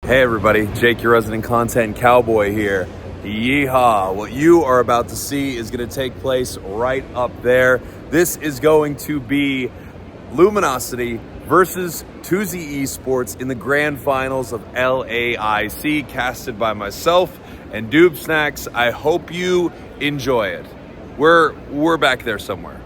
Hey everybody, Jake, your resident content cowboy here. Yeehaw! What you are about to see is going to take place right up there. This is going to be Luminosity versus Tuzzy Esports in the grand finals of LAIC, casted by myself and Doobsnax. I hope you enjoy it. We're back there somewhere.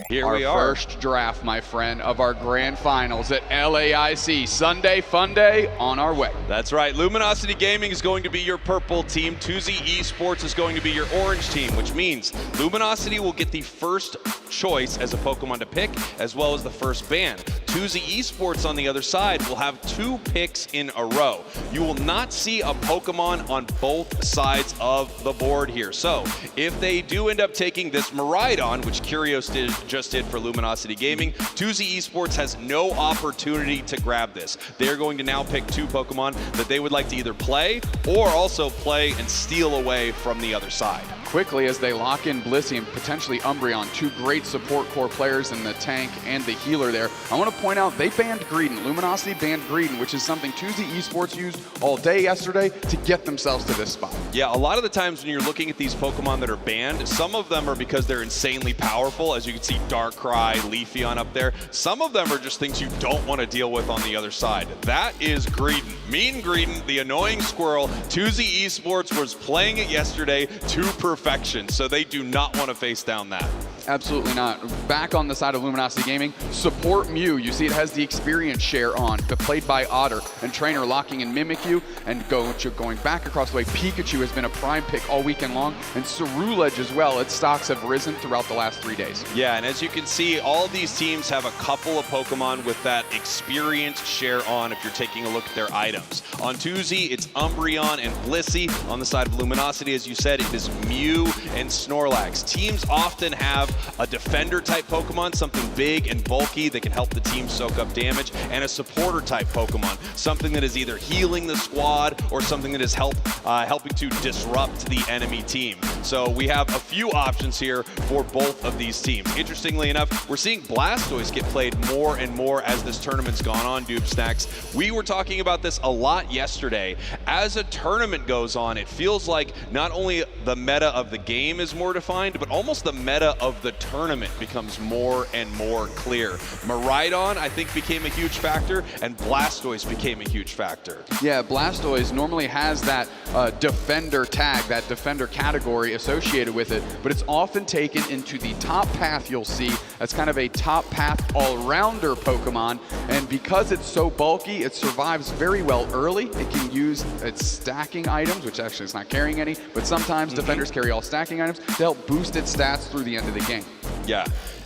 Here we are. Our first draft, my friend, of our grand finals at LAIC. Sunday, fun day, on our way. That's right. Luminosity Gaming is going to be your purple team. Tuzzy Esports is going to be your orange team, which means Luminosity will get the first choice as a Pokemon to pick, as well as the first ban. Tuzzy Esports on the other side will have 2 picks in a row. You will not see a Pokemon on both sides of the board here. So if they do end up taking this Miraidon, which Curios just did for Luminosity Gaming, Tuzzy Esports has no opportunity to grab this. They're going to now pick 2 Pokemon that they would like to either play or also play and steal away from the other side. Quickly, as they lock in Blissey and potentially Umbreon, 2 great support core players in the tank and the healer there. I want to point out they banned Greedent. Luminosity banned Greedent, which is something Tuzzy Esports used all day yesterday to get themselves to this spot. Yeah, a lot of the times when you're looking at these Pokemon that are banned, some of them are because they're insanely powerful, as you can see Darkrai, Leafeon up there. Some of them are just things you don't want to deal with on the other side. That is Greedent. Mean Greedent, the annoying squirrel. Tuzzy Esports was playing it yesterday to perfection, so they do not want to face down that. Absolutely not. Back on the side of Luminosity Gaming, support Mew. You see it has the experience share on, played by Otter, and Trainer locking in Mimikyu, and going back across the way. Pikachu has been a prime pick all weekend long, and Cerulege as well. Its stocks have risen throughout the last 3 days. Yeah, and as you can see, all these teams have a couple of Pokemon with that experience share on if you're taking a look at their items. On Tuzzy, it's Umbreon and Blissey. On the side of Luminosity, as you said, it is Mew and Snorlax. Teams often have a defender type Pokemon, something big and bulky that can help the team soak up damage, and a supporter type Pokemon, something that is either healing the squad or something that is helping to disrupt the enemy team. So we have a few options here for both of these teams. Interestingly enough, we're seeing Blastoise get played more and more as this tournament's gone on, Doobsnax. We were talking about this a lot yesterday. As a tournament goes on, it feels like not only the meta of the game is more defined, but almost the meta of the tournament becomes more and more clear. Miraidon, I think, became a huge factor, and Blastoise became a huge factor. Yeah, Blastoise normally has that defender tag, that defender category associated with it, but it's often taken into the top path, you'll see, as kind of a top path all-rounder Pokemon, and because it's so bulky, it survives very well early. It can use its stacking items, which actually it's not carrying any, but sometimes defenders carry all stacking items to help boost its stats through the end of the game. Yeah.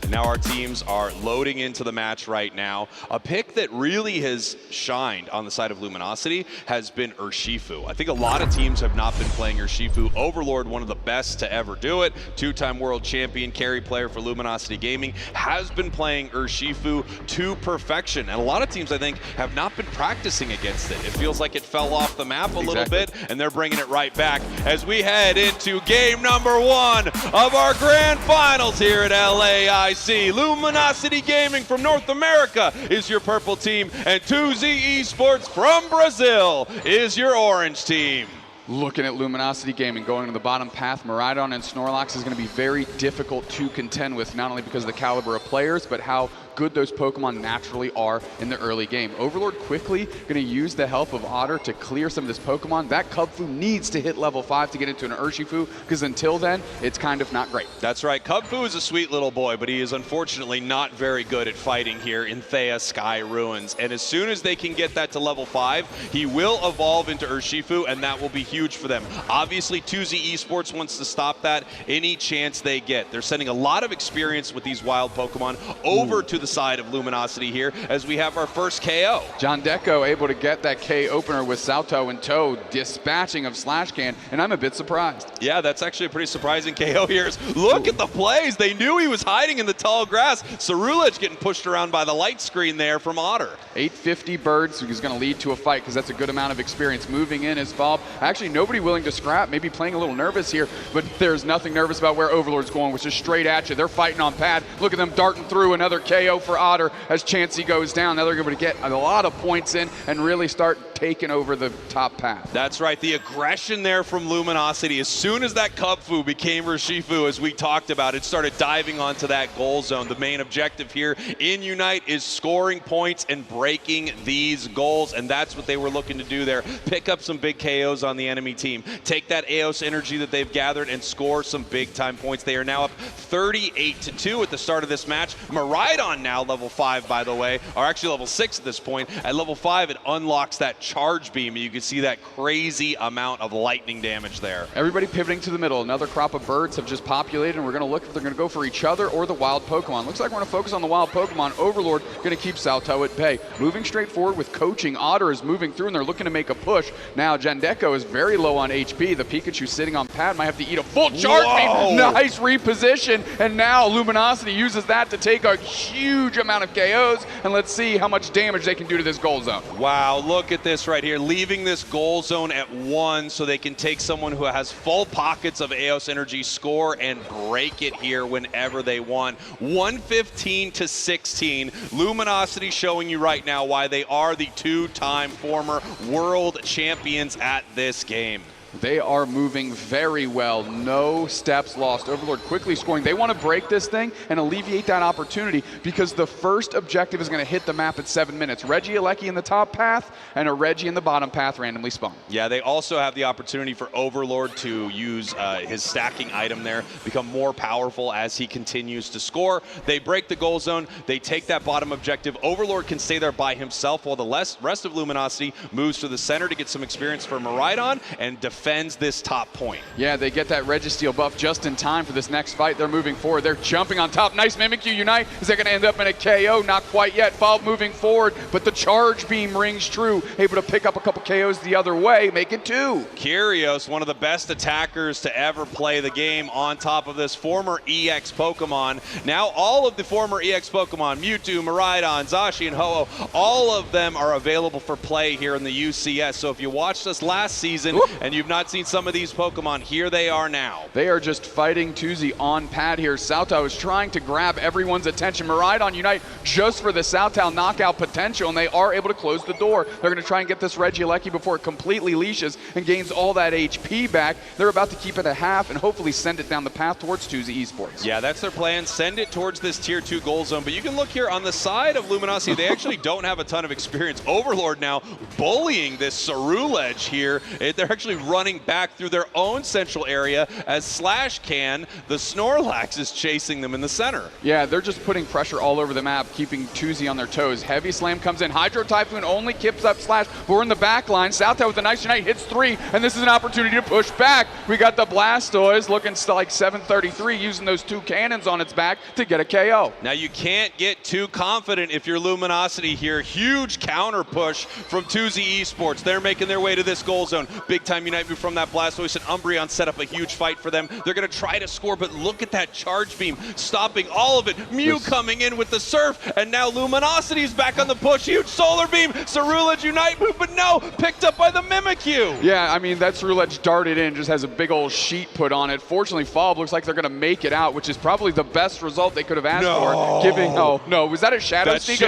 Now our teams are loading into the match right now. A pick that really has shined on the side of Luminosity has been Urshifu. I think a lot of teams have not been playing Urshifu. Overlord, one of the best to ever do it, 2-time world champion, carry player for Luminosity Gaming, has been playing Urshifu to perfection. And a lot of teams, I think, have not been practicing against it. It feels like it fell off the map a little bit, and they're bringing it right back as we head into game number 1 of our grand finals here at LAIC. Luminosity Gaming from North America is your purple team, and Tuzzy Esports from Brazil is your orange team. Looking at Luminosity Gaming going to the bottom path, Miraidon and Snorlax is going to be very difficult to contend with, not only because of the caliber of players, but how good those Pokemon naturally are in the early game. Overlord quickly going to use the help of Otter to clear some of this Pokemon. That Cubfu needs to hit level 5 to get into an Urshifu, because until then, it's kind of not great. That's right. Cubfu is a sweet little boy, but he is unfortunately not very good at fighting here in Thea Sky Ruins. And as soon as they can get that to level 5, he will evolve into Urshifu, and that will be huge for them. Obviously, Tuzzy Esports wants to stop that any chance they get. They're sending a lot of experience with these wild Pokemon over to the side of Luminosity here as we have our first KO. John Deco able to get that K opener with Salto in tow, dispatching of Slash Can, and I'm a bit surprised. Yeah, that's actually a pretty surprising KO here. Look at the plays. They knew he was hiding in the tall grass. Cerulege getting pushed around by the light screen there from Otter. 850 birds is going to lead to a fight because that's a good amount of experience. Moving in is Fob. Actually, nobody willing to scrap, maybe playing a little nervous here, but there's nothing nervous about where Overlord's going, which is straight at you. They're fighting on pad. Look at them darting through. Another KO for Otter as Chansey goes down. Now they're going to get a lot of points in and really start taken over the top path. That's right, the aggression there from Luminosity. As soon as that Cupfu became Rashifu, as we talked about, it started diving onto that goal zone. The main objective here in Unite is scoring points and breaking these goals, and that's what they were looking to do there. Pick up some big KOs on the enemy team. Take that Eos energy that they've gathered and score some big-time points. They are now up 38-2 at the start of this match. Maridon now level 5, by the way, or actually level 6 at this point. At level 5, it unlocks that charge beam, and you can see that crazy amount of lightning damage there. Everybody pivoting to the middle. Another crop of birds have just populated, and we're going to look if they're going to go for each other or the wild Pokemon. Looks like we're going to focus on the wild Pokemon. Overlord going to keep Sao Pauloa at bay. Moving straight forward with coaching. Otter is moving through, and they're looking to make a push. Now, Jandeko is very low on HP. The Pikachu sitting on pad might have to eat a full charge beam. Nice reposition, and now Luminosity uses that to take a huge amount of KOs, and let's see how much damage they can do to this goal zone. Wow, look at this right here. Leaving this goal zone at 1 so they can take someone who has full pockets of Eos energy, score, and break it here whenever they want. 115-16. Luminosity showing you right now why they are the 2-time former world champions at this game. They are moving very well. No steps lost. Overlord quickly scoring. They want to break this thing and alleviate that opportunity because the first objective is going to hit the map at 7 minutes. Regieleki in the top path and a Reggie in the bottom path randomly spawn. Yeah, they also have the opportunity for Overlord to use his stacking item there, become more powerful as he continues to score. They break the goal zone. They take that bottom objective. Overlord can stay there by himself while the rest of Luminosity moves to the center to get some experience for Maridon and defends this top point. Yeah, they get that Registeel buff just in time for this next fight. They're moving forward. They're jumping on top. Nice Mimikyu Unite. Is that going to end up in a KO? Not quite yet. Fob moving forward, but the charge beam rings true. Able to pick up a couple KOs the other way, make it 2. Kyrios, one of the best attackers to ever play the game, on top of this former EX Pokemon. Now all of the former EX Pokemon, Mewtwo, Maridon, Zashi, and Ho-Oh, all of them are available for play here in the UCS. So if you watched us last season and you've not seen some of these Pokemon, here they are now. They are just fighting Tuzzy on pad here. Sao Pauloa is trying to grab everyone's attention. Maridon Unite just for the Sao Pauloa knockout potential, and they are able to close the door. They're going to try and get this Regieleki before it completely leashes and gains all that HP back. They're about to keep it at half and hopefully send it down the path towards Tuzzy Esports. Yeah, that's their plan. Send it towards this tier 2 goal zone. But you can look here on the side of Luminosity. They actually don't have a ton of experience. Overlord now bullying this Ceruledge here. They're actually running back through their own central area as Slashcan, the Snorlax, is chasing them in the center. Yeah, they're just putting pressure all over the map, keeping Tuzzy on their toes. Heavy Slam comes in. Hydro Typhoon only keeps up Slash, but we're in the back line. Sao Pauloa with a nice Unite hits 3, and this is an opportunity to push back. We got the Blastoise looking like 733, using those 2 cannons on its back to get a KO. Now you can't get too confident if you're Luminosity here. Huge counter push from Tuzzy Esports. They're making their way to this goal zone. Big time Unite move from that Blastoise, and Umbreon set up a huge fight for them. They're going to try to score, but look at that charge beam, stopping all of it. Mew coming in with the Surf, and now Luminosity's back on the push. Huge solar beam, Ceruledge Unite move, but no, picked up by the Mimikyu. Yeah, I mean, that Ceruledge darted in, just has a big old sheet put on it. Fortunately, Fob looks like they're going to make it out, which is probably the best result they could have asked for. No, was that a Shadow Sneak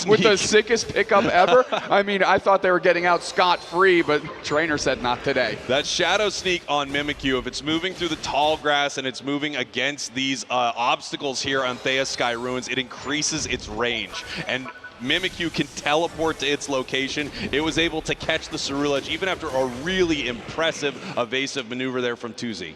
with the sickest pickup ever? I mean, I thought they were getting out scot-free, but trainer said not today. That Shadow Sneak on Mimikyu, if it's moving through the tall grass and it's moving against these obstacles here on Theia Sky Ruins, it increases its range. And Mimikyu can teleport to its location. It was able to catch the Ceruledge even after a really impressive evasive maneuver there from Tuzzy.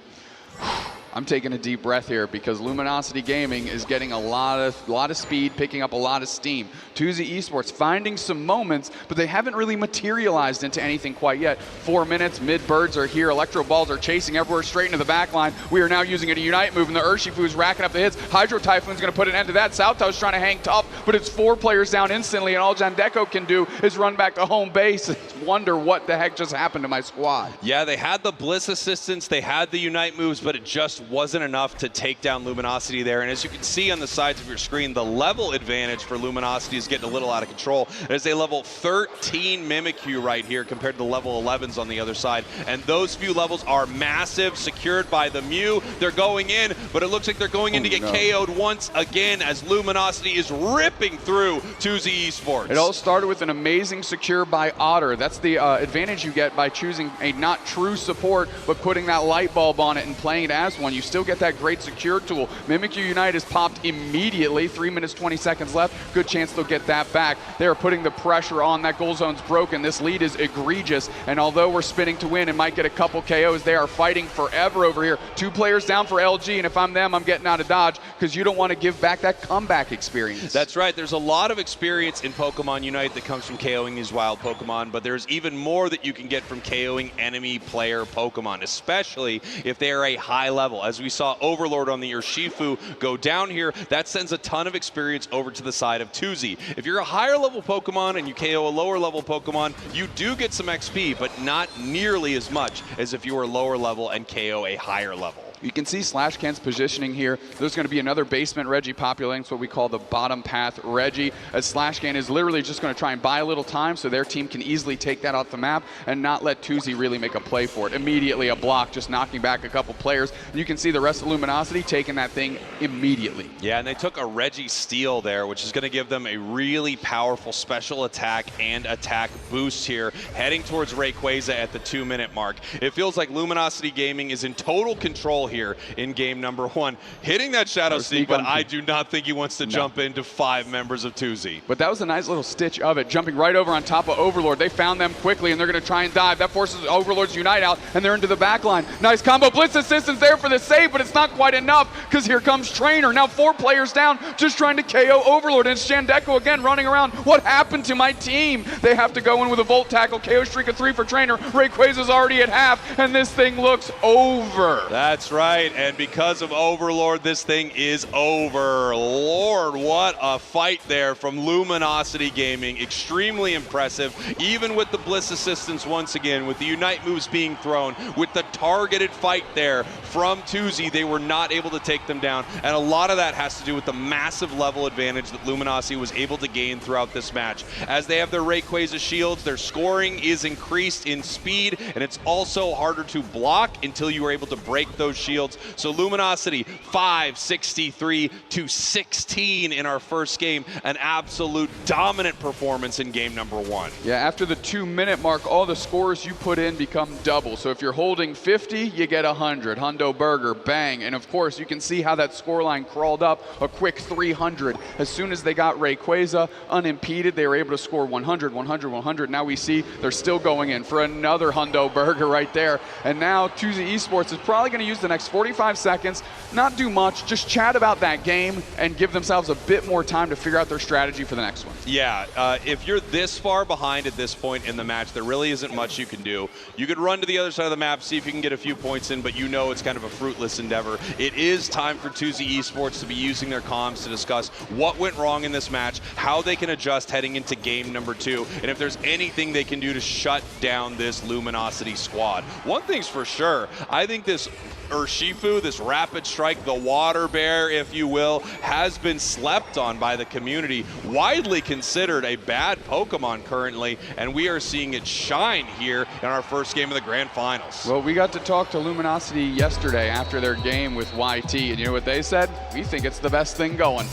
I'm taking a deep breath here because Luminosity Gaming is getting a lot of speed, picking up a lot of steam. Tuzzy Esports finding some moments, but they haven't really materialized into anything quite yet. 4 minutes, mid-birds are here, Electro Balls are chasing everywhere straight into the back line. We are now using a Unite move, and the Urshifu is racking up the hits. Hydro Typhoon's going to put an end to that. Sao Pauloa's trying to hang tough, but it's 4 players down instantly, and all Jandeko can do is run back to home base and wonder what the heck just happened to my squad. Yeah, they had the Bliss assistance, they had the Unite moves, but it just wasn't enough to take down Luminosity there. And as you can see on the sides of your screen, the level advantage for Luminosity is getting a little out of control. There's a level 13 Mimikyu right here compared to the level 11s on the other side. And those few levels are massive, secured by the Mew. They're going in, but it looks like they're going in to get KO'd once again as Luminosity is ripping ripping through Tuzzy Esports. It all started with an amazing secure by Otter. That's the advantage you get by choosing a not true support, but putting that light bulb on it and playing it as one. You still get that great secure tool. Mimikyu Unite is popped immediately. 3 minutes, 20 seconds left. Good chance they'll get that back. They are putting the pressure on. That goal zone's broken. This lead is egregious. And although we're spinning to win and might get a couple KOs, they are fighting forever over here. 2 players down for LG, and if I'm them, I'm getting out of dodge because you don't want to give back that comeback experience. That's right. There's a lot of experience in Pokemon Unite that comes from KOing these wild Pokemon, but there's even more that you can get from KOing enemy player Pokemon, especially if they are a high level. As we saw Overlord on the Urshifu go down here, that sends a ton of experience over to the side of Tuzzy. If you're a higher level Pokemon and you KO a lower level Pokemon, you do get some XP, but not nearly as much as if you were lower level and KO a higher level. You can see Slashcan's positioning here. There's going to be another basement Reggie populating. It's what we call the bottom path Reggie, as Slashcan is literally just going to try and buy a little time so their team can easily take that off the map and not let Tuzzy really make a play for it. Immediately a block, just knocking back a couple players. And you can see the rest of Luminosity taking that thing immediately. Yeah, and they took a Reggie steal there, which is going to give them a really powerful special attack and attack boost here, heading towards Rayquaza at the 2-minute mark. It feels like Luminosity Gaming is in total control here in game number 1. Hitting that Shadow Sneak, but I do not think he wants to jump into 5 members of Tuzzy. But that was a nice little stitch of it, jumping right over on top of Overlord. They found them quickly, and they're going to try and dive. That forces Overlord's Unite out, and they're into the back line. Nice combo. Blitz assistance there for the save, but it's not quite enough because here comes Trainer. Now 4 players down, just trying to KO Overlord, and it's Shandeko again running around. What happened to my team? They have to go in with a Volt Tackle. KO streak of 3 for Trainer. Rayquaza's already at half, and this thing looks over. That's right, and because of Overlord, this thing is over. Lord, what a fight there from Luminosity Gaming. Extremely impressive, even with the Bliss assistance once again, with the Unite moves being thrown, with the targeted fight there from Tuzzy, they were not able to take them down, and a lot of that has to do with the massive level advantage that Luminosity was able to gain throughout this match. As they have their Rayquaza shields, their scoring is increased in speed, and it's also harder to block until you are able to break those shields. So Luminosity 563 to 16 in our first game, an absolute dominant performance in game number 1. Yeah, after the 2-minute mark, all the scores you put in become double. So if you're holding 50, you get 100. Hundo Burger, bang. And of course, you can see how that scoreline crawled up a quick 300. As soon as they got Rayquaza unimpeded, they were able to score 100, 100, 100. Now we see they're still going in for another Hundo Burger right there. And now Tuzzy Esports is probably going to use the next 45 seconds, not do much, just chat about that game and give themselves a bit more time to figure out their strategy for the next one. Yeah, if you're this far behind at this point in the match, there really isn't much you can do. You could run to the other side of the map, see if you can get a few points in, but you know it's kind of a fruitless endeavor. It is time for Tuzzy Esports to be using their comms to discuss what went wrong in this match, how they can adjust heading into game number 2, and if there's anything they can do to shut down this Luminosity squad. One thing's for sure, I think this Urshifu, this rapid strike, the water bear, if you will, has been slept on by the community. Widely considered a bad Pokemon currently, and we are seeing it shine here in our first game of the Grand Finals. Well, we got to talk to Luminosity yesterday after their game with YT, and you know what they said? We think it's the best thing going.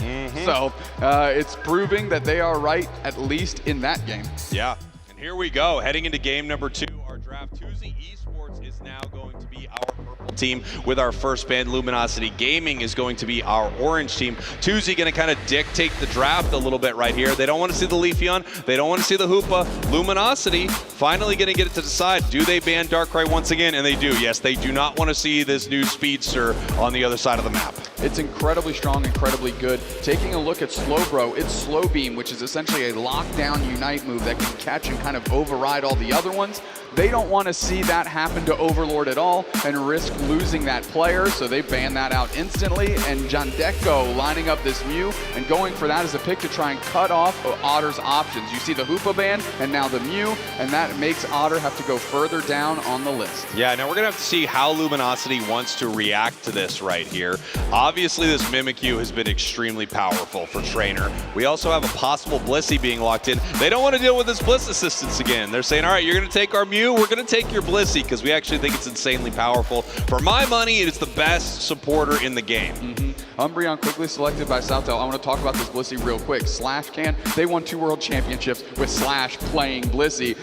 So it's proving that they are right, at least in that game. Yeah, and here we go, heading into game number 2, our draft. Tuzzy Esports is now going to be our purple team with our first band. Luminosity Gaming is going to be our orange team. Tuzzy going to kind of dictate the draft a little bit right here. They don't want to see the Leafeon. They don't want to see the Hoopa. Luminosity finally going to get it to decide. Do they ban Darkrai once again? And they do. Yes, they do not want to see this new speedster on the other side of the map. It's incredibly strong, incredibly good. Taking a look at Slowbro, it's Slow Beam, which is essentially a lockdown Unite move that can catch and kind of override all the other ones. They don't want to see that happen to Overlord at all and risk losing that player, so they ban that out instantly. And Jandeko lining up this Mew and going for that as a pick to try and cut off Otter's options. You see the Hoopa ban and now the Mew, and that makes Otter have to go further down on the list. Yeah, now we're going to have to see how Luminosity wants to react to this right here. Obviously, this Mimikyu has been extremely powerful for Trainer. We also have a possible Blissey being locked in. They don't want to deal with this Bliss assistance again. They're saying, all right, you're going to take our Mew, we're going to take your Blissey, because we actually think it's insanely powerful. For my money, it is the best supporter in the game. Umbreon quickly selected by Sao Pauloa. I want to talk about this Blissey real quick. Slash they won 2 world championships with Slash playing Blissey.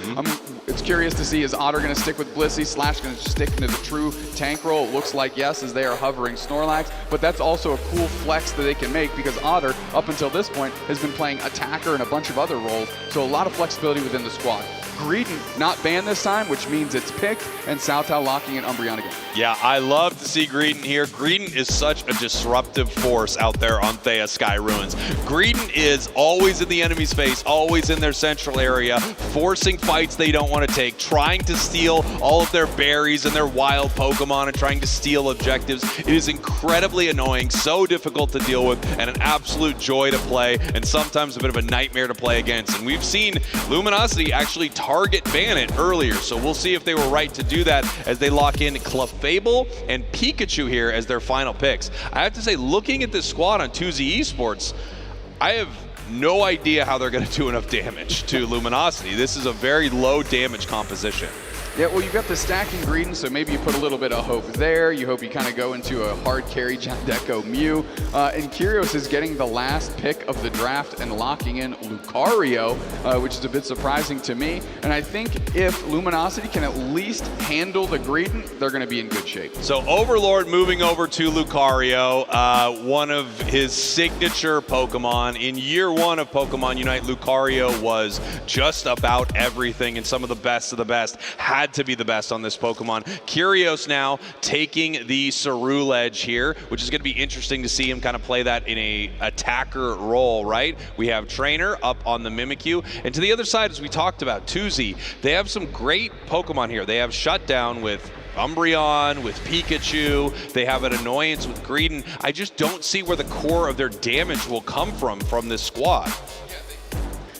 It's curious to see, is Otter going to stick with Blissey? Slash going to stick into the true tank role? It looks like yes, as they are hovering Snorlax, but that's also a cool flex that they can make because Otter, up until this point, has been playing attacker and a bunch of other roles, so a lot of flexibility within the squad. Greedent not banned this time, which means it's picked, and Sao Pauloa locking in Umbreon again. Yeah, I love to see Greedent here. Greedent is such a disruptive force out there on Thea Sky Ruins. Greedent is always in the enemy's face, always in their central area, forcing fights they don't want to take, trying to steal all of their berries and their wild Pokemon and trying to steal objectives. It is incredibly annoying, so difficult to deal with, and an absolute joy to play, and sometimes a bit of a nightmare to play against. And we've seen Luminosity actually target ban it earlier, so we'll see if they were right to do that as they lock in Clefable and Pikachu here as their final picks. I have to say, looking at this squad on Tuzzy Esports, I have no idea how they're going to do enough damage to Luminosity. This is a very low damage composition. Yeah, well, you've got the stacking Greedent, so maybe you put a little bit of hope there. You hope you kind of go into a hard carry Jandeko Mew. And Kyrios is getting the last pick of the draft and locking in Lucario, which is a bit surprising to me. And I think if Luminosity can at least handle the Greedent, they're going to be in good shape. So Overlord moving over to Lucario, one of his signature Pokemon. In year 1 of Pokemon Unite, Lucario was just about everything and some of the best had to be the best on this Pokemon. Kyrios now taking the Cerule edge here, which is going to be interesting to see him kind of play that in a attacker role, right? We have Trainer up on the Mimikyu, and to the other side, as we talked about, Tuzzy, they have some great Pokemon here. They have Shutdown with Umbreon, with Pikachu. They have an Annoyance with Greedent. I just don't see where the core of their damage will come from this squad.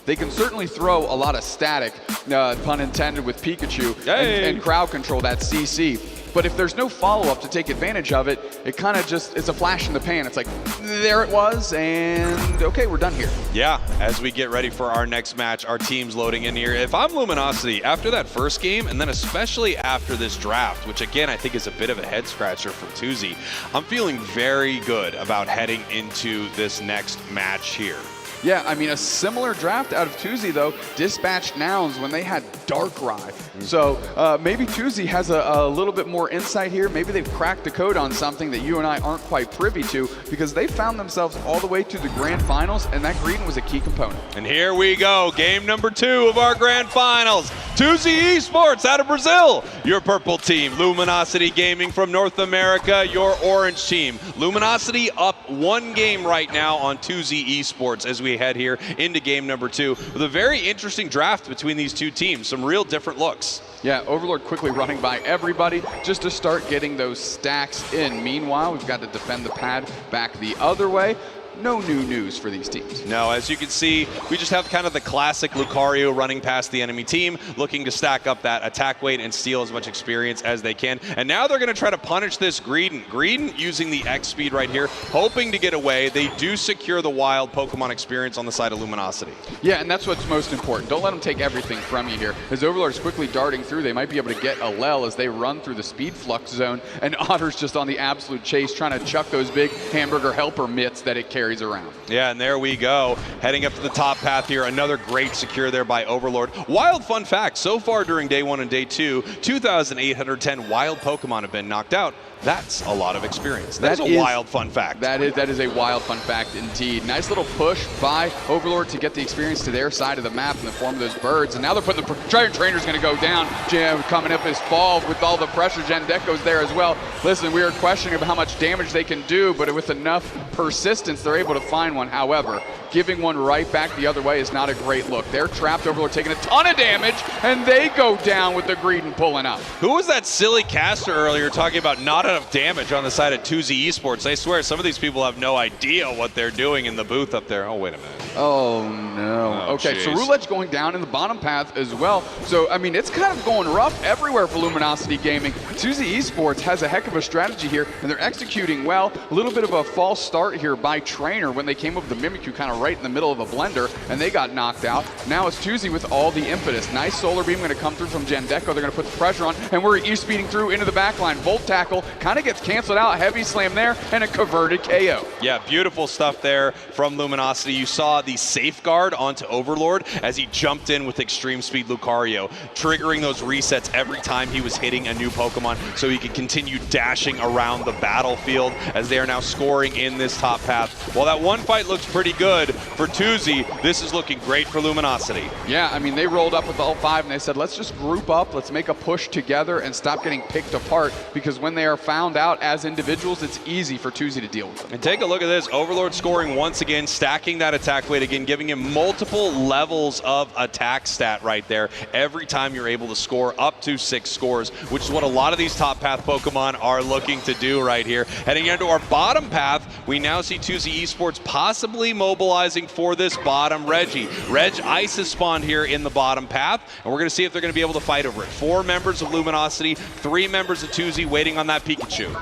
They can certainly throw a lot of static, pun intended, with Pikachu and crowd control that CC. But if there's no follow-up to take advantage of it, it kind of just, it's a flash in the pan. It's like, there it was, and okay, we're done here. Yeah, as we get ready for our next match, our team's loading in here. If I'm Luminosity, after that first game, and then especially after this draft, which again, I think is a bit of a head scratcher for Tuzzy, I'm feeling very good about heading into this next match here. Yeah, I mean, a similar draft out of Tuzzy, though, dispatched Nouns when they had Darkrai. So maybe Tuzzy has a little bit more insight here. Maybe they've cracked the code on something that you and I aren't quite privy to, because they found themselves all the way to the grand finals, and that Greedent was a key component. And here we go, game number 2 of our grand finals. Tuzzy Esports out of Brazil, your purple team. Luminosity Gaming from North America, your orange team. Luminosity up 1 game right now on Tuzzy Esports as we head here into game number 2 with a very interesting draft between these two teams. Some real different looks. Yeah, Overlord quickly running by everybody just to start getting those stacks in. Meanwhile, we've got to defend the pad back the other way. No new news for these teams. No, as you can see, we just have kind of the classic Lucario running past the enemy team, looking to stack up that attack weight and steal as much experience as they can. And now they're going to try to punish this Greedent. Greedent using the X speed right here, hoping to get away. They do secure the wild Pokemon experience on the side of Luminosity. Yeah, and that's what's most important. Don't let them take everything from you here. As Overlord is quickly darting through, they might be able to get a Lel as they run through the speed flux zone, and Otter's just on the absolute chase, trying to chuck those big hamburger helper mitts that it carries around. Yeah, and there we go. Heading up to the top path here. Another great secure there by Overlord. Wild fun fact, so far during day 1 and day 2, 2,810 wild Pokemon have been knocked out. That's a lot of experience. That's a wild fun fact. That is a wild fun fact indeed. Nice little push by Overlord to get the experience to their side of the map in the form of those birds. And now they're putting the Trainer's going to go down. Jam coming up his fall with all the pressure. Jandeko's there as well. Listen, we are questioning about how much damage they can do, but with enough persistence, they're able to find one. However, giving one right back the other way is not a great look. They're trapped. Overlord taking a ton of damage, and they go down with the Greedent pulling up. Who was that silly caster earlier talking about not enough damage on the side of Tuzzy Esports? I swear some of these people have no idea what they're doing in the booth up there. Oh, wait a minute. Oh, no. Oh, okay, geez. so Roulette's going down in the bottom path as well. So, I mean, it's kind of going rough everywhere for Luminosity Gaming. Tuzzy Esports has a heck of a strategy here, and they're executing well. A little bit of a false start here by Trainer when they came over the Mimikyu kind of right in the middle of a blender, and they got knocked out. Now it's Tuzzy with all the impetus. Nice solar beam going to come through from Jandeko. They're going to put the pressure on, and we're e-speeding through into the back line. Volt tackle kind of gets canceled out. Heavy slam there, and a converted KO. Yeah, beautiful stuff there from Luminosity. You saw the safeguard onto Overlord as he jumped in with extreme speed Lucario, triggering those resets every time he was hitting a new Pokemon so he could continue dashing around the battlefield as they are now scoring in this top path. While that one fight looks pretty good for Tuzzy, this is looking great for Luminosity. Yeah, I mean, they rolled up with all 5 and they said, let's just group up, let's make a push together and stop getting picked apart, because when they are found out as individuals, it's easy for Tuzzy to deal with them. And take a look at this. Overlord scoring once again, stacking that attack weight again, giving him multiple levels of attack stat right there every time you're able to score up to 6 scores, which is what a lot of these top path Pokemon are looking to do right here. Heading into our bottom path, we now see Tuzzy Esports possibly mobilizing for this bottom Reggie. Reg Ice has spawned here in the bottom path, and we're going to see if they're going to be able to fight over it. 4 members of Luminosity, 3 members of Tuzzy waiting on that Pikachu.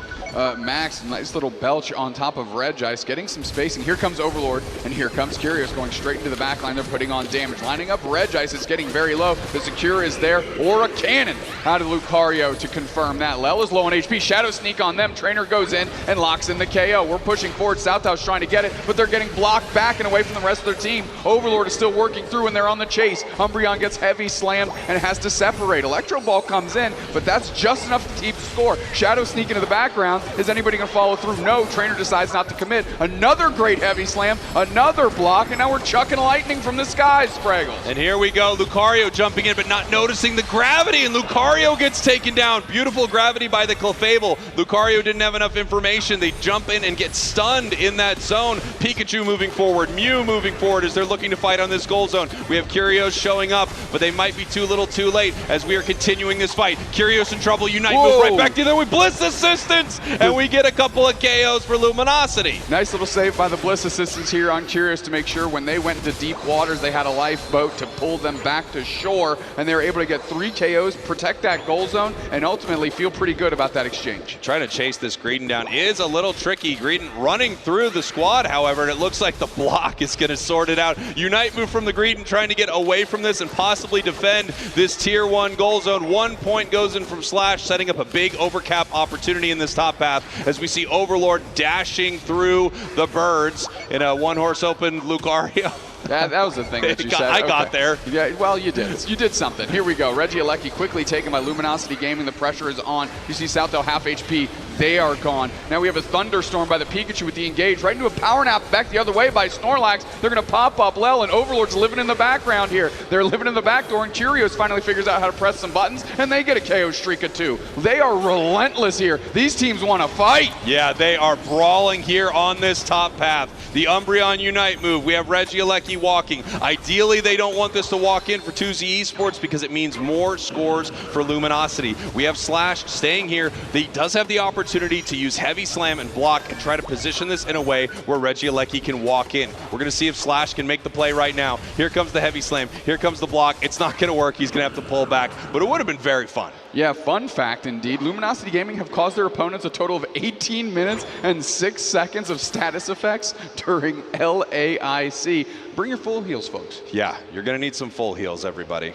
Max, nice little belch on top of Reg Ice, getting some spacing. Here comes Overlord, and here comes Curious going straight into the back line. They're putting on damage. Lining up Reg Ice, it's getting very low. The Secure is there, or a cannon out of Lucario to confirm that. Lel is low on HP. Shadow Sneak on them. Trainer goes in and locks in the KO. We're pushing forward. Southhouse trying to get it, but they're getting blocked back and away from the rest of their team. Overlord is still working through, and they're on the chase. Umbreon gets heavy slammed and has to separate. Electro Ball comes in, but that's just enough to keep the score. Shadow Sneak into the background. Is anybody going to follow through? No. Trainer decides not to commit. Another great heavy slam, another block, and now we're chucking lightning from the skies, Spragels. And here we go. Lucario jumping in, but not noticing the gravity, and Lucario gets taken down. Beautiful gravity by the Clefable. Lucario didn't have enough information. They jump in and get stunned in that zone. Pikachu moving forward, Mew moving forward as they're looking to fight on this goal zone. We have Curios showing up, but they might be too little too late as we are continuing this fight. Curios in trouble. Unite moves right back to them with Bliss Assistance, and we get a couple of KOs for Luminosity. Nice little save by the Bliss Assistants here on Curious to make sure when they went into deep waters, they had a lifeboat to pull them back to shore, and they were able to get 3 KOs, protect that goal zone, and ultimately feel pretty good about that exchange. Trying to chase this Greedent down is a little tricky. Greedent running through the squad, however, and it looks like the block is going to sort it out. Unite move from the Greedent, trying to get away from this and possibly defend this tier 1 goal zone. 1 point goes in from Slash, setting up a big overcap opportunity in this top path as we see Overlord dashing through the birds in a 1-horse open Lucario. That was the thing that you said. I got there. Yeah, well, you did. You did something. Here we go. Regieleki quickly taken by Luminosity Gaming. The pressure is on. You see Southdown half HP. They are gone. Now we have a Thunderstorm by the Pikachu with the engage. Right into a Power Nap back the other way by Snorlax. They're going to pop up Lel, and Overlord's living in the background here. They're living in the back door, and Curios finally figures out how to press some buttons, and they get a KO streak of 2. They are relentless here. These teams want to fight. Yeah, they are brawling here on this top path. The Umbreon Unite move. We have Regieleki walking. Ideally, they don't want this to walk in for Tuzzy Esports because it means more scores for Luminosity. We have Slash staying here. He does have the opportunity to use Heavy Slam and block and try to position this in a way where Regieleki can walk in. We're going to see if Slash can make the play right now. Here comes the Heavy Slam. Here comes the block. It's not going to work. He's going to have to pull back, but it would have been very fun. Yeah, fun fact indeed. Luminosity Gaming have caused their opponents a total of 18 minutes and 6 seconds of status effects during LAIC. Bring your full heals, folks. Yeah, you're going to need some full heals, everybody.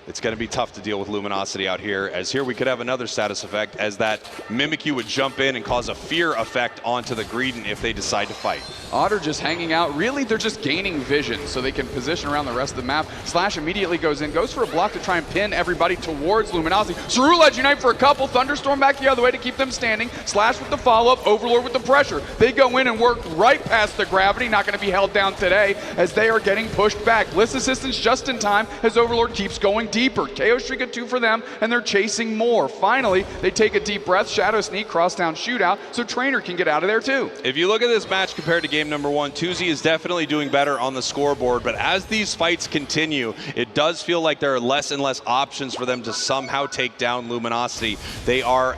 It's going to be tough to deal with Luminosity out here, as here we could have another status effect, as that Mimikyu would jump in and cause a fear effect onto the Greedent if they decide to fight. Otter just hanging out. Really, they're just gaining vision so they can position around the rest of the map. Slash immediately goes in, goes for a block to try and pin everybody towards Luminosity. Cerulege Unite for a couple. Thunderstorm back the other way to keep them standing. Slash with the follow-up. Overlord with the pressure. They go in and work right past the gravity. Not going to be held down today as they are getting pushed back. Bliss Assistance just in time as Overlord keeps going deeper. KO streak of 2 for them, and they're chasing more. Finally, they take a deep breath. Shadow Sneak, crosstown shootout, so Trainer can get out of there too. If you look at this match compared to game number 1, Tuzzy is definitely doing better on the scoreboard, but as these fights continue, it does feel like there are less and less options for them to somehow take down Luminosity. They are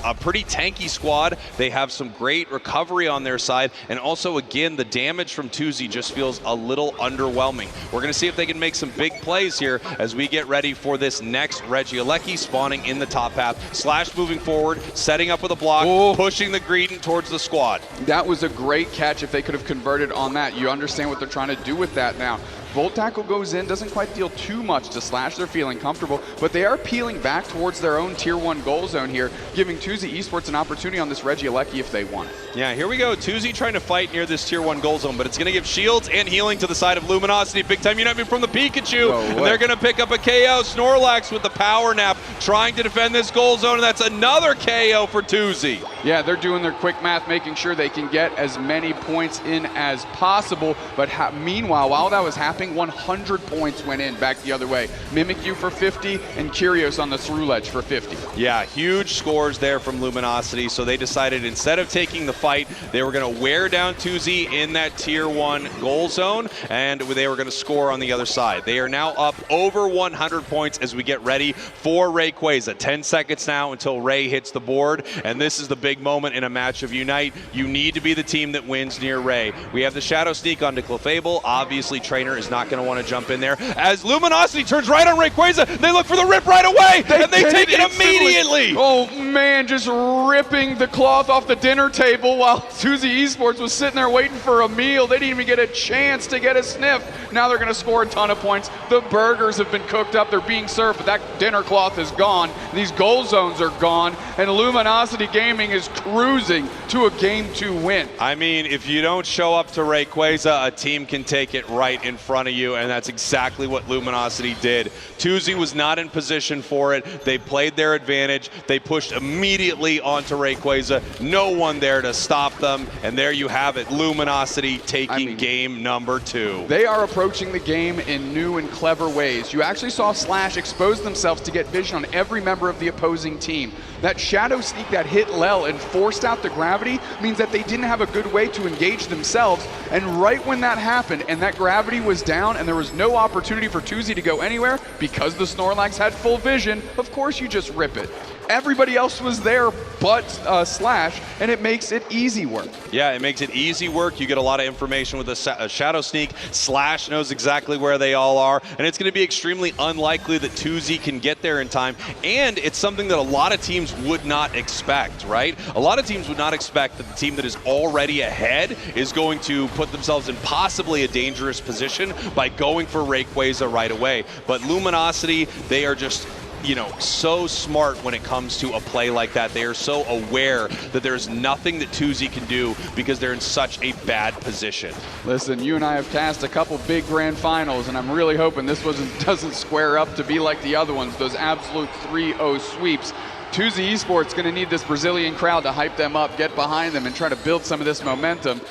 a pretty tanky squad. They have some great recovery on their side, and also, again, the damage from Tuzzy just feels a little underwhelming. We're going to see if they can make some big plays here as we get ready for this next LAIC spawning in the top path. Slash moving forward, setting up with a block, pushing the Greedent towards the squad. That was a great catch if they could have converted on that. You understand what they're trying to do with that now. Volt Tackle goes in, doesn't quite deal too much to Slash. They're feeling comfortable, but they are peeling back towards their own Tier 1 goal zone here, giving Tuzzy Esports an opportunity on this LAIC if they want it. Yeah, here we go. Tuzzy trying to fight near this Tier 1 goal zone, but it's going to give shields and healing to the side of Luminosity. Big time Unite from the Pikachu, and they're going to pick up a KO. Snorlax with the power nap, trying to defend this goal zone, and that's another KO for Tuzzy. Yeah, they're doing their quick math, making sure they can get as many points in as possible, but meanwhile, while that was happening, 100 points went in back the other way. Mimikyu for 50 and Curios on the through ledge for 50. Yeah, huge scores there from Luminosity, so they decided instead of taking the fight, they were going to wear down Tuzzy in that Tier 1 goal zone, and they were going to score on the other side. They are now up over 100 points as we get ready for Rayquaza. 10 seconds now until Ray hits the board, and this is the big moment in a match of Unite. You need to be the team that wins near Ray. We have the Shadow Sneak onto Clefable. Obviously, Trainer is not going to want to jump in there. As Luminosity turns right on Rayquaza, they look for the rip right away, and they take it immediately. Oh man, just ripping the cloth off the dinner table while Tuzzy Esports was sitting there waiting for a meal. They didn't even get a chance to get a sniff. Now they're going to score a ton of points. The burgers have been cooked up. They're being served, but that dinner cloth is gone. These goal zones are gone, and Luminosity Gaming is cruising to a Game 2 win. I mean, if you don't show up to Rayquaza, a team can take it right in front of you, and that's exactly what Luminosity did. Tuzzy was not in position for it. They played their advantage. They pushed immediately onto Rayquaza. No one there to stop them, and there you have it. Luminosity taking game number 2. They are approaching the game in new and clever ways. You actually saw Slash expose themselves to get vision on every member of the opposing team. That Shadow Sneak that hit Lel and forced out the gravity means that they didn't have a good way to engage themselves, and right when that happened and that gravity was down and there was no opportunity for Tuzzy to go anywhere because the Snorlax had full vision, of course you just rip it. Everybody else was there but Slash, and it makes it easy work. Yeah, it makes it easy work. You get a lot of information with a Shadow Sneak. Slash knows exactly where they all are, and it's going to be extremely unlikely that Tuzzy can get there in time, and it's something that a lot of teams would not expect, right? A lot of teams would not expect that the team that is already ahead is going to put themselves in possibly a dangerous position by going for Rayquaza right away. But Luminosity, they are just, you know, so smart when it comes to a play like that. They are so aware that there's nothing that Tuzzy can do because they're in such a bad position. Listen, you and I have cast a couple big grand finals, and I'm really hoping this doesn't square up to be like the other ones, those absolute 3-0 sweeps. Tuzzy Esports going to need this Brazilian crowd to hype them up, get behind them, and try to build some of this momentum.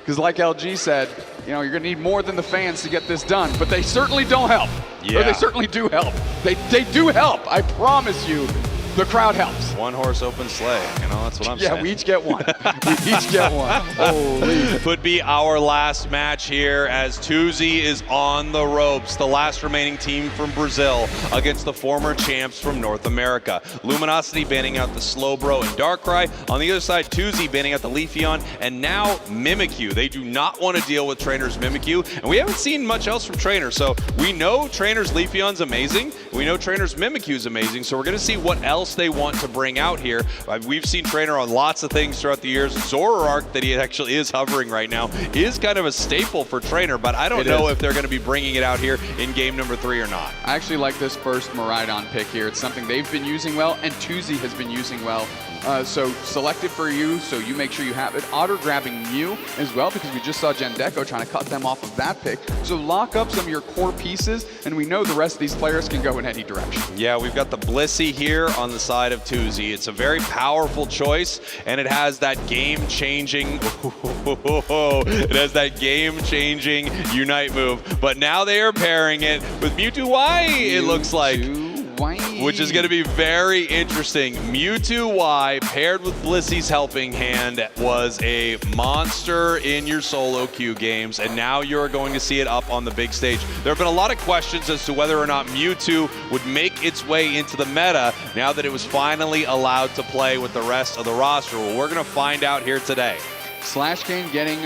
Because like LG said, you know, you're going to need more than the fans to get this done, but they certainly don't help. Yeah. Or they certainly do help. They do help. I promise you, the crowd helps. One horse open sleigh, you know, that's what I'm saying. Yeah, we each get one. We each get one. Holy. Could be our last match here as Tuzzy is on the ropes, the last remaining team from Brazil against the former champs from North America. Luminosity banning out the Slowbro and Darkrai. On the other side, Tuzzy banning out the Leafeon, and now Mimikyu. They do not want to deal with Trainer's Mimikyu, and we haven't seen much else from Trainer, so we know Trainer's Leafeon's amazing. We know Trainer's Mimikyu's amazing, so we're going to see what else they want to bring out here. We've seen Trainer on lots of things throughout the years. Zoroark, that he actually is hovering right now, is kind of a staple for Trainer, but I don't know if they're going to be bringing it out here in game number 3 or not. I actually like this first Miraidon pick here. It's something they've been using well, and Tuzzy has been using well. So selected for you, so you make sure you have it. Auto-grabbing Mew as well, because we just saw Jendeko trying to cut them off of that pick. So lock up some of your core pieces, and we know the rest of these players can go in any direction. Yeah, we've got the Blissey here on the side of Tuzzy. It's a very powerful choice, and it has that game-changing, it has that game-changing Unite move. But now they are pairing it with Mewtwo Y, it looks like. Y. Which is going to be very interesting. Mewtwo Y paired with Blissy's helping hand was a monster in your solo queue games, and now you're going to see it up on the big stage. There have been a lot of questions as to whether or not Mewtwo would make its way into the meta now that it was finally allowed to play with the rest of the roster. Well, we're going to find out here today. Slashgame getting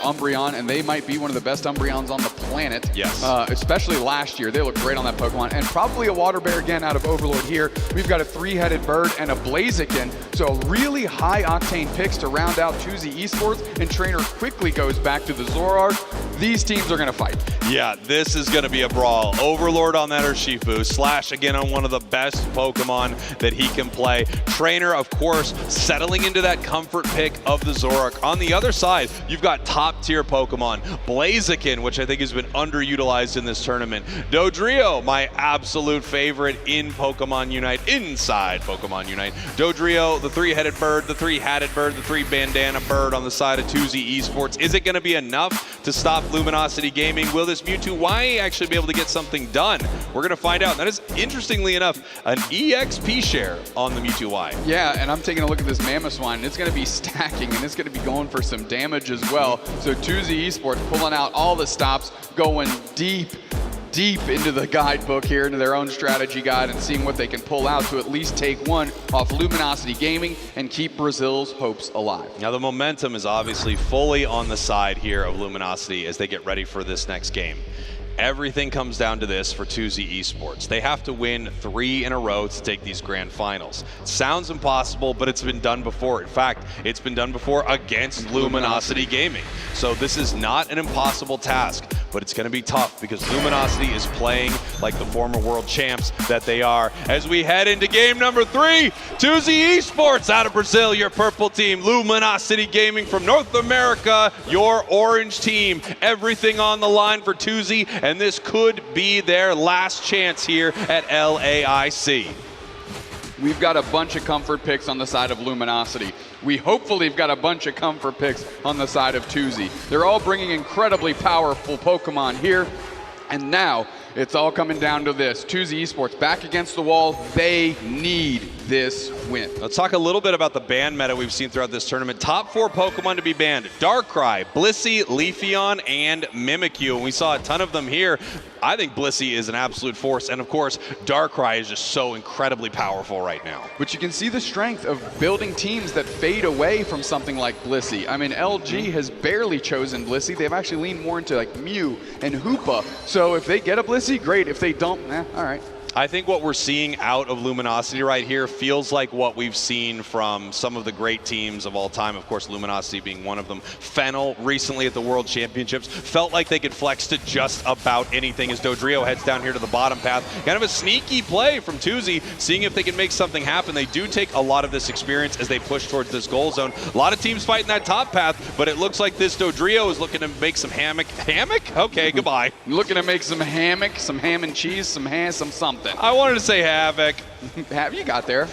Umbreon, and they might be one of the best Umbreons on the planet. Yes. Especially last year. They look great on that Pokemon. And probably a Water Bear again out of Overlord here. We've got a 3-headed bird and a Blaziken. So really high octane picks to round out Tuzzy Esports, and Trainer quickly goes back to the Zoroark. These teams are going to fight. Yeah, this is going to be a brawl. Overlord on that Urshifu. Slash again on one of the best Pokemon that he can play. Trainer, of course, settling into that comfort pick of the Zoroark. On the other side, you've got top-tier Pokemon. Blaziken, which I think has been underutilized in this tournament. Dodrio, my absolute favorite in Pokemon Unite, inside Pokemon Unite. Dodrio, the 3-headed bird, the 3-hatted bird, the 3-bandana bird on the side of Tuzzy Esports. Is it going to be enough to stop Luminosity Gaming? Will this Mewtwo Y actually be able to get something done? We're going to find out. That is, interestingly enough, an EXP share on the Mewtwo Y. Yeah, and I'm taking a look at this Mamoswine, and it's going to be stacking, and it's going to be going for some damage as well. So Tuzzy Esports pulling out all the stops, going deep into the guidebook here, into their own strategy guide, and seeing what they can pull out to at least take one off Luminosity Gaming and keep Brazil's hopes alive. Now the momentum is obviously fully on the side here of Luminosity as they get ready for this next game. Everything comes down to this for Tuzzy Esports. They have to win 3 in a row to take these grand finals. Sounds impossible, but it's been done before. In fact, it's been done before against Luminosity Gaming. So this is not an impossible task, but it's going to be tough because Luminosity is playing like the former world champs that they are. As we head into game number 3, Tuzzy Esports out of Brazil, your purple team. Luminosity Gaming from North America, your orange team. Everything on the line for Tuzzy, and this could be their last chance here at LAIC. We've got a bunch of comfort picks on the side of Luminosity. We hopefully have got a bunch of comfort picks on the side of Tuzzy. They're all bringing incredibly powerful Pokemon here. And now it's all coming down to this. Tuzzy Esports back against the wall. They need this win. Let's talk a little bit about the ban meta we've seen throughout this tournament. Top 4 Pokemon to be banned: Darkrai, Blissey, Leafeon, and Mimikyu. And we saw a ton of them here. I think Blissey is an absolute force, and of course, Darkrai is just so incredibly powerful right now. But you can see the strength of building teams that fade away from something like Blissey. I mean, LG has barely chosen Blissey. They've actually leaned more into like Mew and Hoopa. So if they get a Blissey, great. If they don't, all right. I think what we're seeing out of Luminosity right here feels like what we've seen from some of the great teams of all time. Of course, Luminosity being one of them. Fennel recently at the World Championships felt like they could flex to just about anything as Dodrio heads down here to the bottom path. Kind of a sneaky play from Tuzzy, seeing if they can make something happen. They do take a lot of this experience as they push towards this goal zone. A lot of teams fighting that top path, but it looks like this Dodrio is looking to make some hammock. Hammock? Okay, goodbye. Looking to make some hammock, some ham and cheese, some something. I wanted to say havoc. You got there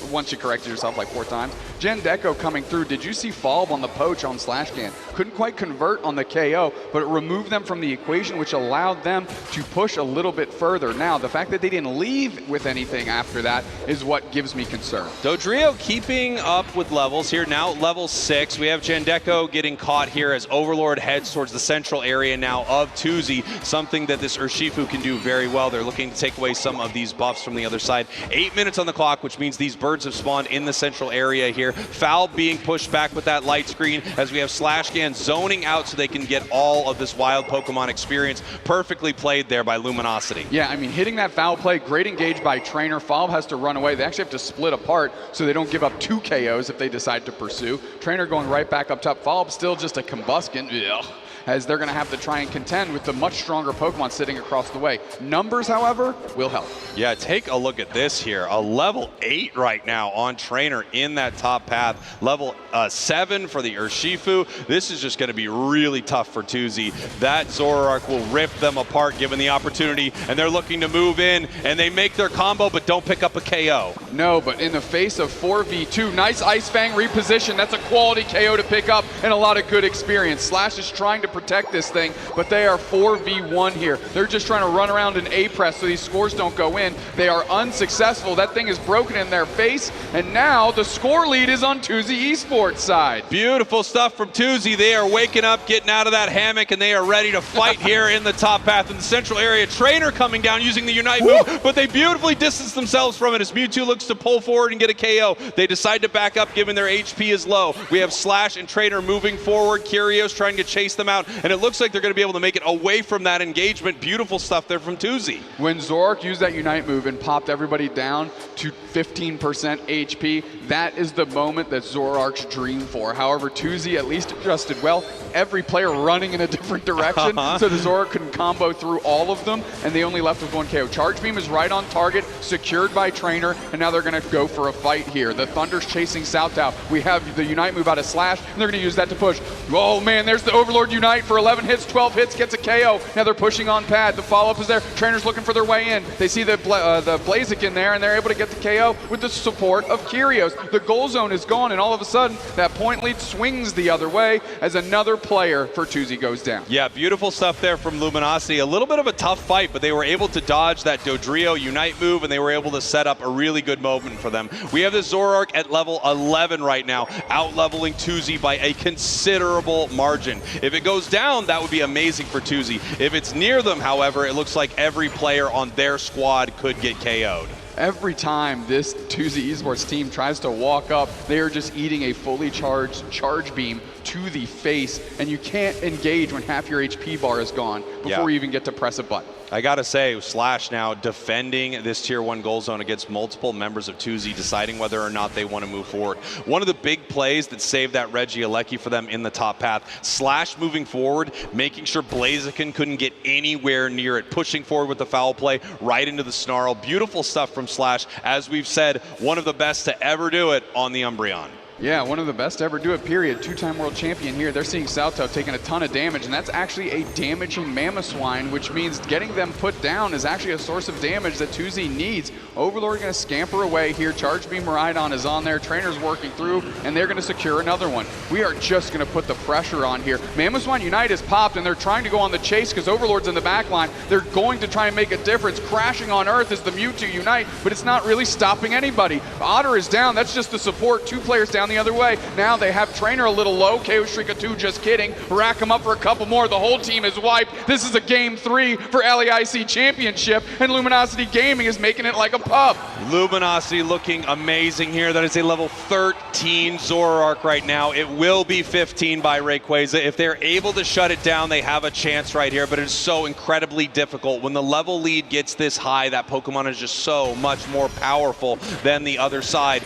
once you corrected yourself like 4 times. Gen Deco coming through. Did you see Falb on the poach on Slashcan? Couldn't quite convert on the KO, but it removed them from the equation, which allowed them to push a little bit further. Now, the fact that they didn't leave with anything after that is what gives me concern. Dodrio keeping up with levels here, now level 6. We have Gen Deco getting caught here as Overlord heads towards the central area now of Tuzzy, something that this Urshifu can do very well. They're looking to take away some of these buffs from the other side. 8 minutes on the clock, which means these birds have spawned in the central area here. Foul being pushed back with that light screen as we have Slashcan zoning out so they can get all of this wild Pokemon experience. Perfectly played there by Luminosity. Yeah, I mean, hitting that foul play, great engage by Trainer. Falb has to run away. They actually have to split apart so they don't give up 2 KOs if they decide to pursue. Trainer going right back up top. Falb still just a combustion. Ugh. As they're going to have to try and contend with the much stronger Pokemon sitting across the way. Numbers, however, will help. Yeah, take a look at this here. A level 8 right now on Trainer in that top path. Level 7 for the Urshifu. This is just going to be really tough for Tuzzy. That Zoroark will rip them apart given the opportunity, and they're looking to move in, and they make their combo, but don't pick up a KO. No, but in the face of 4v2, nice Ice Fang reposition. That's a quality KO to pick up and a lot of good experience. Slash is trying to protect this thing, but they are 4v1 here. They're just trying to run around in A-press so these scores don't go in. They are unsuccessful. That thing is broken in their face, and now the score lead is on Tuzzy Esports side. Beautiful stuff from Tuzzy. They are waking up, getting out of that hammock, and they are ready to fight here in the top path in the central area. Trainer coming down using the Unite move, but they beautifully distance themselves from it as Mewtwo looks to pull forward and get a KO. They decide to back up given their HP is low. We have Slash and Trainer moving forward. Curios trying to chase them out, and it looks like they're going to be able to make it away from that engagement. Beautiful stuff there from Tuzzy. When Zoroark used that Unite move and popped everybody down to 15% HP, that is the moment that Zoroark's dream for. However, Tuzzy at least adjusted well. Every player running in a different direction, so the Zoroark couldn't combo through all of them, and they only left with one KO. Charge Beam is right on target, secured by Trainer, and now they're going to go for a fight here. The Thunder's chasing Sao Tao. We have the Unite move out of Slash, and they're going to use that to push. Oh man, there's the Overlord Unite for 11 hits, 12 hits, gets a KO. Now they're pushing on pad. The follow-up is there. Trainer's looking for their way in. They see the Blaziken there, and they're able to get the KO with the support of Curios. The goal zone is gone, and all of a sudden, that point lead swings the other way as another player for Tuzzy goes down. Yeah, beautiful stuff there from Luminosity. A little bit of a tough fight, but they were able to dodge that Dodrio Unite move, and they were able to set up a really good moment for them. We have the Zoroark at level 11 right now, out-leveling Tuzzy by a considerable margin. If it goes down, that would be amazing for Tuzzy. If it's near them, however, it looks like every player on their squad could get KO'd. Every time this Tuzzy Esports team tries to walk up, they are just eating a fully charged charge beam to the face, and you can't engage when half your HP bar is gone before you even get to press a button. I gotta say, Slash now defending this tier 1 goal zone against multiple members of Tuzzy, deciding whether or not they want to move forward. One of the big plays that saved that Regieleki for them in the top path. Slash moving forward, making sure Blaziken couldn't get anywhere near it, pushing forward with the foul play right into the Snarl. Beautiful stuff from Slash. As we've said, one of the best to ever do it on the Umbreon. Yeah, one of the best to ever do it, period. Two-time world champion here. They're seeing Sao Tao taking a ton of damage, and that's actually a damaging Mamoswine, which means getting them put down is actually a source of damage that Tuzzy needs. Overlord going to scamper away here. Charge Beam Rhydon is on there. Trainer's working through, and they're going to secure another one. We are just going to put the pressure on here. Mamoswine Unite is popped, and they're trying to go on the chase because Overlord's in the back line. They're going to try and make a difference. Crashing on Earth is the Mewtwo Unite, but it's not really stopping anybody. Otter is down. That's just the support. 2 players down the other way. Now they have Trainer a little low. KO Shrika 2, just kidding. Rack him up for a couple more. The whole team is wiped. This is a game 3 for LAIC Championship, and Luminosity Gaming is making it like a pub. Luminosity looking amazing here. That is a level 13 Zoroark right now. It will be 15 by Rayquaza. If they're able to shut it down, they have a chance right here, but it's so incredibly difficult. When the level lead gets this high, that Pokemon is just so much more powerful than the other side.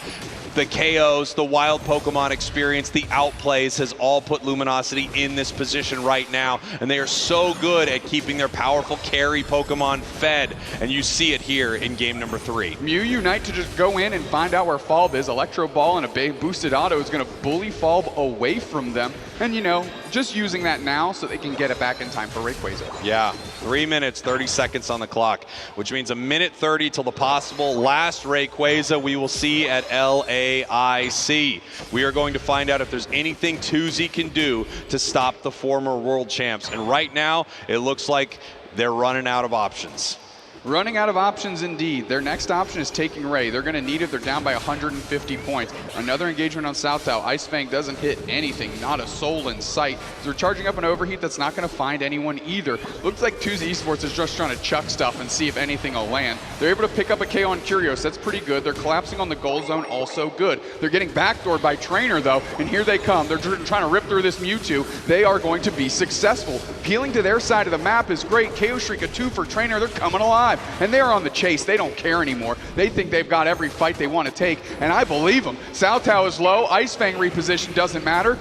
The KOs, the wild Pokemon experience, the outplays has all put Luminosity in this position right now, and they are so good at keeping their powerful carry Pokemon fed, and you see it here in game number 3. Mew Unite to just go in and find out where Falb is. Electro Ball and a big boosted auto is going to bully Falb away from them, and you know, just using that now so they can get it back in time for Rayquaza. Yeah, 3 minutes, 30 seconds on the clock, which means a minute 30 till the possible last Rayquaza we will see at LAIC. We are going to find out if there's anything Tuzzy can do to stop the former world champs. And right now, it looks like they're running out of options. Running out of options indeed. Their next option is taking Ray. They're going to need it. They're down by 150 points. Another engagement on Sao Tao. Ice Fang doesn't hit anything, not a soul in sight. They're charging up an overheat that's not going to find anyone either. Looks like Tuzzy Esports is just trying to chuck stuff and see if anything will land. They're able to pick up a KO on Curios. That's pretty good. They're collapsing on the goal zone, also good. They're getting backdoored by Trainer though, and here they come. They're trying to rip through this Mewtwo. They are going to be successful. Peeling to their side of the map is great. KO Shrika 2 for Trainer. They're coming alive. And they're on the chase. They don't care anymore. They think they've got every fight they want to take, and I believe them. Sao Tao is low. Ice Fang reposition doesn't matter.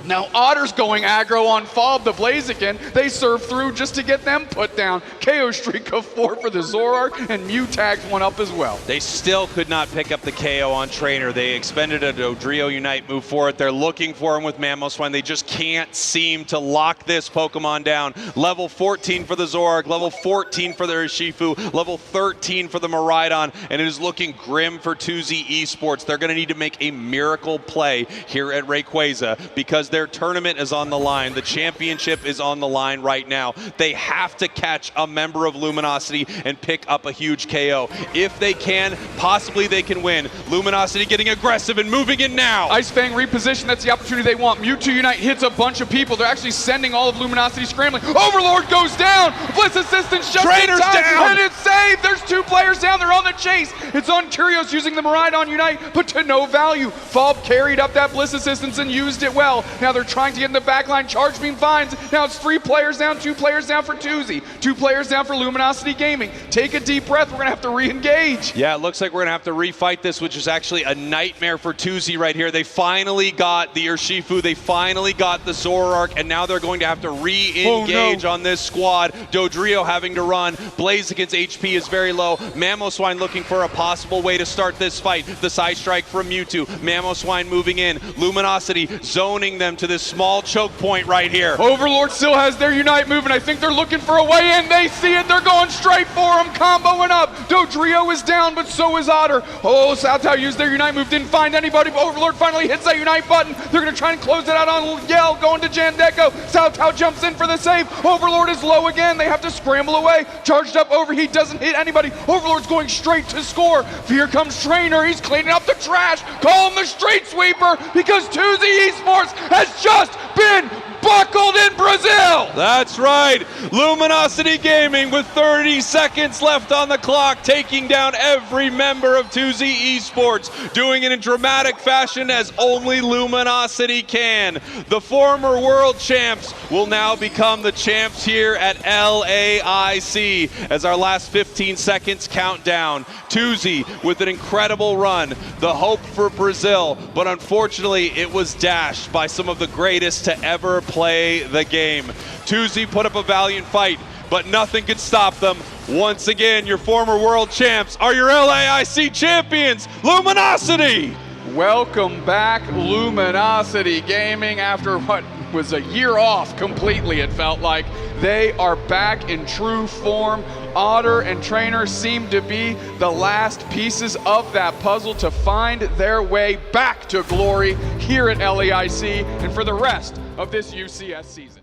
Now Otter's going aggro on Falb the Blaziken. They serve through just to get them put down. KO streak of 4 for the Zoroark, and Mew tags one up as well. They still could not pick up the KO on Trainer. They expended a Dodrio Unite move for it. They're looking for him with Mamoswine. They just can't seem to lock this Pokemon down. Level 14 for the Zoroark, level 14 for the Urshifu, level 13 for the Miraidon, and it is looking grim for Tuzzy Esports. They're going to need to make a miracle play here at Rayquaza because their tournament is on the line. The championship is on the line right now. They have to catch a member of Luminosity and pick up a huge KO. If they can, possibly they can win. Luminosity getting aggressive and moving in now. Ice Fang reposition, that's the opportunity they want. Mewtwo Unite hits a bunch of people. They're actually sending all of Luminosity scrambling. Overlord goes down. Bliss assistance just Trainer's in time, down. and it's saved. There's 2 players down. They're on the chase. It's on Curios using the Miraidon Unite, but to no value. Fob carried up that Bliss assistance and used it well. Now they're trying to get in the back line. Charge Beam finds. Now it's 3 players down, 2 players down for Tuzzy, 2 players down for Luminosity Gaming. Take a deep breath. We're going to have to re-engage. Yeah, it looks like we're going to have to refight this, which is actually a nightmare for Tuzzy right here. They finally got the Urshifu, they finally got the Zoroark, and now they're going to have to re-engage on this squad. Dodrio having to run. Blaziken's HP is very low. Mamoswine looking for a possible way to start this fight. The side strike from Mewtwo. Mamoswine moving in. Luminosity zoning them to this small choke point right here. Overlord still has their Unite move, and I think they're looking for a way in. They see it. They're going straight for him. Comboing up. Dodrio is down, but so is Otter. Oh, Sao Tao used their Unite move. Didn't find anybody, but Overlord finally hits that Unite button. They're going to try and close it out on Yell, going to Jandeko. Sao Tao jumps in for the save. Overlord is low again. They have to scramble away. Charged up Overheat doesn't hit anybody. Overlord's going straight to score. Here comes Trainer. He's cleaning up the trash. Call him the Street Sweeper because Tuzzy Esports has just been buckled in Brazil. That's right. Luminosity Gaming with 30 seconds left on the clock, taking down every member of Tuzzy Esports, doing it in dramatic fashion as only Luminosity can. The former world champs will now become the champs here at LAIC as our last 15 seconds count down. Tuzzy with an incredible run, the hope for Brazil, but unfortunately it was dashed by some of the greatest to ever play the game. Tuzzy put up a valiant fight, but nothing could stop them. Once again, your former world champs are your LAIC champions, Luminosity! Welcome back, Luminosity Gaming, after what was a year off completely, it felt like. They are back in true form. Otter and Trainer seem to be the last pieces of that puzzle to find their way back to glory here at LAIC and for the rest of this UCS season.